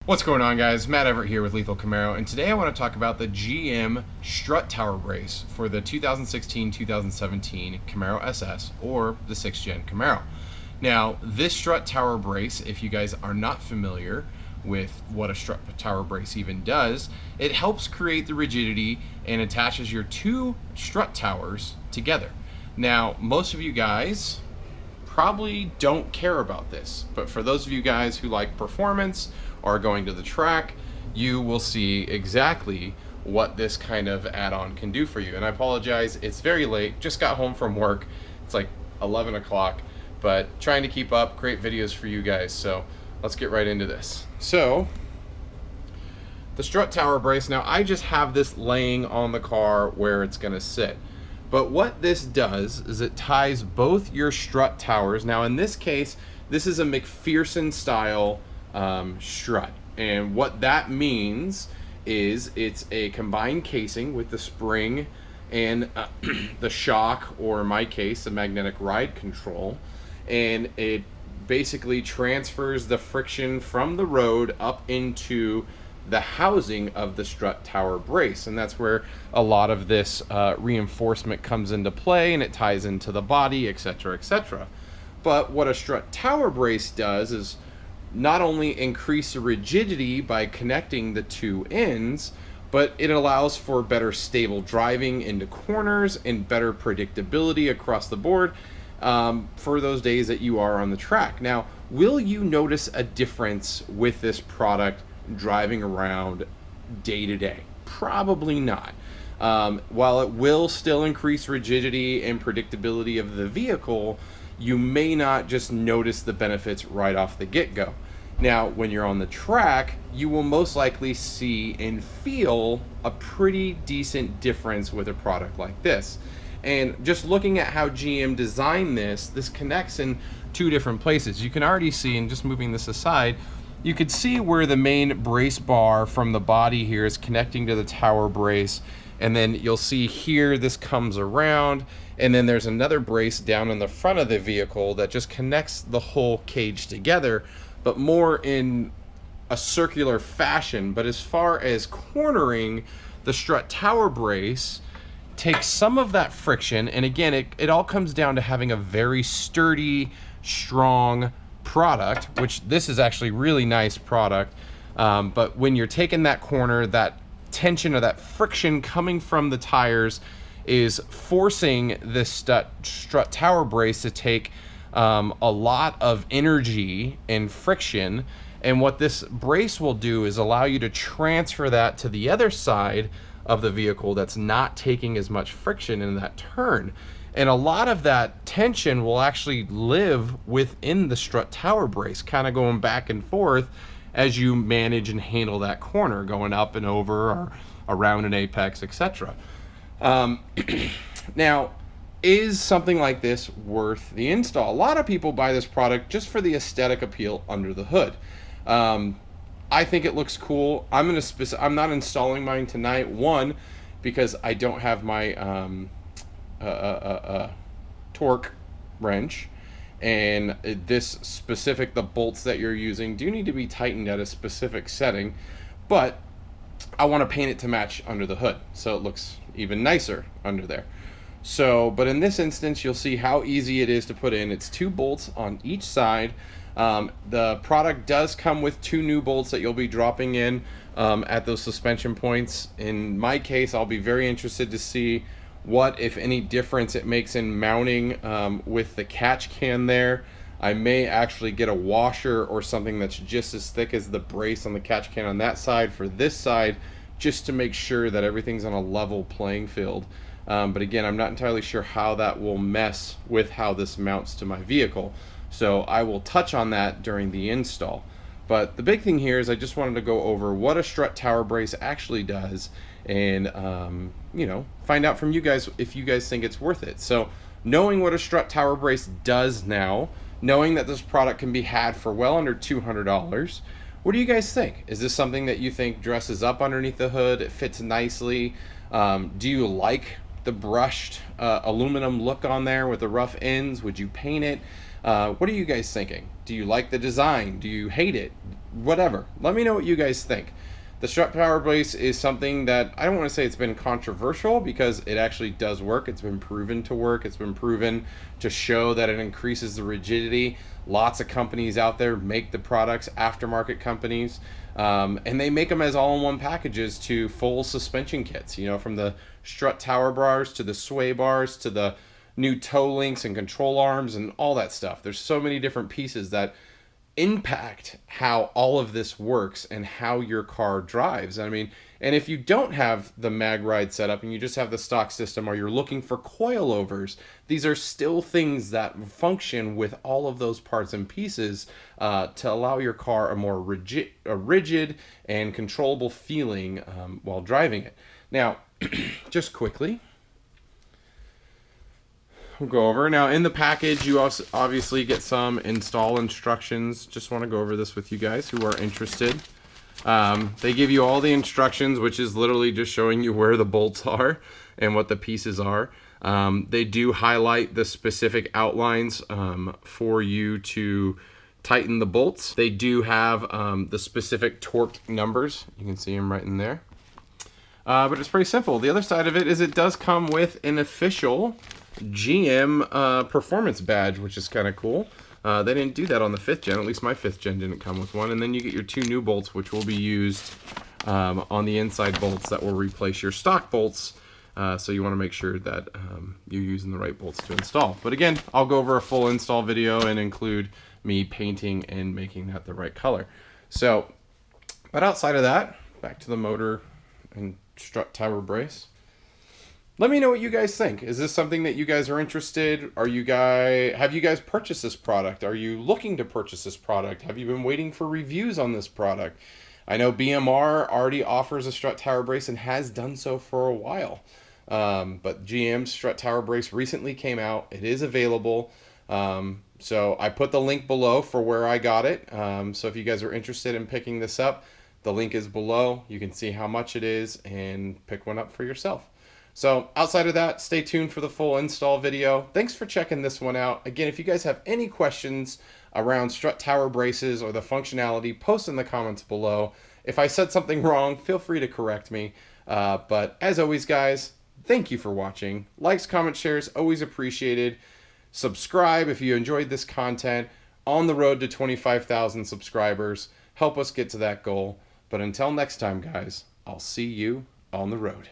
What's going on, guys? Matt Everett here with Lethal Camaro, and today I want to talk about the GM strut tower brace for the 2016-2017 Camaro SS, or the 6th Gen Camaro. Now, this strut tower brace, if you guys are not familiar with what a strut tower brace even does, it helps create the rigidity and attaches your two strut towers together. Now, most of you guys probably don't care about this, but for those of you guys who like performance or going to the track, you will see exactly what this kind of add-on can do for you. And I apologize, it's very late, just got home from work, it's like 11 o'clock, but trying to keep up, create videos for you guys, so let's get right into this. So, the strut tower brace, now I just have this laying on the car where it's gonna sit. But what this does is it ties both your strut towers. Now in this case, this is a McPherson style strut. And what that means is it's a combined casing with the spring and the shock, or in my case, the magnetic ride control. And it basically transfers the friction from the road up into the housing of the strut tower brace, and that's where a lot of this reinforcement comes into play, and it ties into the body, etc., etc. But what a strut tower brace does is not only increase the rigidity by connecting the two ends, but it allows for better stable driving into corners and better predictability across the board for those days that you are on the track. Now, will you notice a difference with this product driving around day to day? Probably not. While it will still increase rigidity and predictability of the vehicle, you may not just notice the benefits right off the get-go. Now, when you're on the track, you will most likely see and feel a pretty decent difference with a product like this. And just looking at how GM designed this connects in two different places. You can already see, and just moving this aside, you could see where the main brace bar from the body here is connecting to the tower brace, and then you'll see here this comes around, and then there's another brace down in the front of the vehicle that just connects the whole cage together, but more in a circular fashion. But as far as cornering, the strut tower brace takes some of that friction, and again, it all comes down to having a very sturdy, strong product, which this is actually really nice product, but when you're taking that corner, that tension or that friction coming from the tires is forcing this strut tower brace to take a lot of energy and friction, and what this brace will do is allow you to transfer that to the other side of the vehicle that's not taking as much friction in that turn. And a lot of that tension will actually live within the strut tower brace, kind of going back and forth as you manage and handle that corner, going up and over or around an apex, etc. Now, is something like this worth the install? A lot of people buy this product just for the aesthetic appeal under the hood. I think it looks cool. I'm not installing mine tonight. One, because I don't have my torque wrench, and the bolts that you're using do need to be tightened at a specific setting, but I want to paint it to match under the hood so it looks even nicer under there. So, but in this instance, you'll see how easy it is to put in. It's 2 bolts on each side. The product does come with 2 new bolts that you'll be dropping in at those suspension points. In my case, I'll be very interested to see what, if any, difference it makes in mounting with the catch can there. I may actually get a washer or something that's just as thick as the brace on the catch can on that side for this side, just to make sure that everything's on a level playing field. But again, I'm not entirely sure how that will mess with how this mounts to my vehicle, so I will touch on that during the install. But the big thing here is I just wanted to go over what a strut tower brace actually does, and you know, find out from you guys if you guys think it's worth it. So, knowing what a strut tower brace does now, knowing that this product can be had for well under $200, what do you guys think? Is this something that you think dresses up underneath the hood? It fits nicely? Do you like the brushed aluminum look on there with the rough ends? Would you paint it? What are you guys thinking? Do you like the design? Do you hate it? Whatever. Let me know what you guys think. The strut tower brace is something that I don't want to say it's been controversial, because it actually does work. It's been proven to work. It's been proven to show that it increases the rigidity. Lots of companies out there make the products, aftermarket companies, and they make them as all-in-one packages to full suspension kits, you know, from the strut tower bars to the sway bars to the new toe links and control arms and all that stuff. There's so many different pieces that impact how all of this works and how your car drives. I mean, and if you don't have the mag ride setup and you just have the stock system, or you're looking for coilovers, these are still things that function with all of those parts and pieces to allow your car a more rigid and controllable feeling while driving it. Now, just quickly, we'll go over. Now, in the package, you also obviously get some install instructions. Just want to go over this with you guys who are interested. They give you all the instructions, which is literally just showing you where the bolts are and what the pieces are. They do highlight the specific outlines for you to tighten the bolts. They do have the specific torque numbers. You can see them right in there. But it's pretty simple. The other side of it is it does come with an official GM performance badge, which is kind of cool. They didn't do that on the 5th gen. At least my 5th gen didn't come with one. And then you get your 2 new bolts, which will be used on the inside bolts that will replace your stock bolts. So you want to make sure that you're using the right bolts to install. But again, I'll go over a full install video and include me painting and making that the right color. So, but outside of that, back to the motor and strut tower brace. Let me know what you guys think. Is this something that you guys are interested? Have you guys purchased this product? Are you looking to purchase this product? Have you been waiting for reviews on this product? I know BMR already offers a strut tower brace and has done so for a while. But GM's strut tower brace recently came out. It is available. So I put the link below for where I got it. So if you guys are interested in picking this up, the link is below. You can see how much it is and pick one up for yourself. So outside of that, stay tuned for the full install video. Thanks for checking this one out. Again, if you guys have any questions around strut tower braces or the functionality, post in the comments below. If I said something wrong, feel free to correct me. But as always, guys, thank you for watching. Likes, comments, shares, always appreciated. Subscribe if you enjoyed this content. On the road to 25,000 subscribers. Help us get to that goal. But until next time, guys, I'll see you on the road.